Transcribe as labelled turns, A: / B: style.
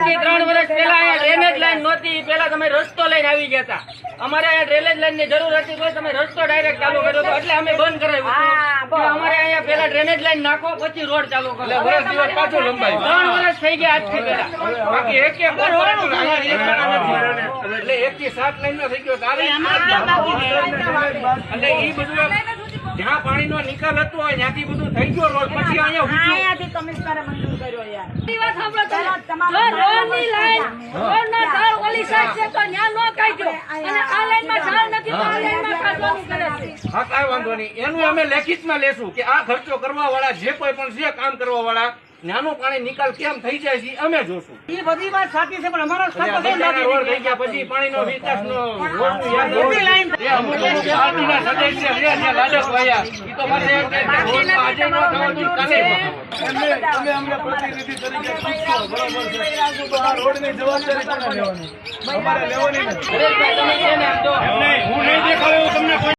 A: 3 વર્ષ પહેલા અહીંયા ડ્રેનેજ લાઈન નહોતી, પહેલા તમે રસ્તો લઈને આવી ગયા હતા. અમારે અહીંયા ડ્રેનેજ લાઈન ની જરૂર હતી તો તમે રસ્તો ડાયરેક્ટ ચાલુ કર્યો હતો, એટલે અમે બંધ કરાવ્યું. અમારે અહીંયા પહેલા ડ્રેનેજ લાઈન નાખો પછી રોડ ચાલુ કરો. 3 વર્ષ થઈ ગયા આજથી પહેલા. બાકી એક એટલે 1 થી 7 લાઈન નો થઈ ગયો એટલે ઈ બધું જ્યાં પાણીનો નિકાલ હતો ત્યાંથી બધું થઈ ગયો રોડ. પછી અહીંયાથી કમિશનરે મંજૂર કર્યો યાર. હા, કાંઈ વાંધો નહીં. એનું અમે લેખિતમાં લેશું કે આ ખર્ચો કરવા વાળા જે કોઈ પણ છે કામ કરવા વાળા નાનું પાણી નિકાલ કેમ થઈ જાય છે અમે જોશું. એ બધી વાત સાચી છે, પણ અમારો રોડ થઈ ગયા પછી પાણીનો વિકાસનો
B: પ્રતિનિધિ તરીકે રોડ ની જવાબદારી અમારે લેવાની નથી.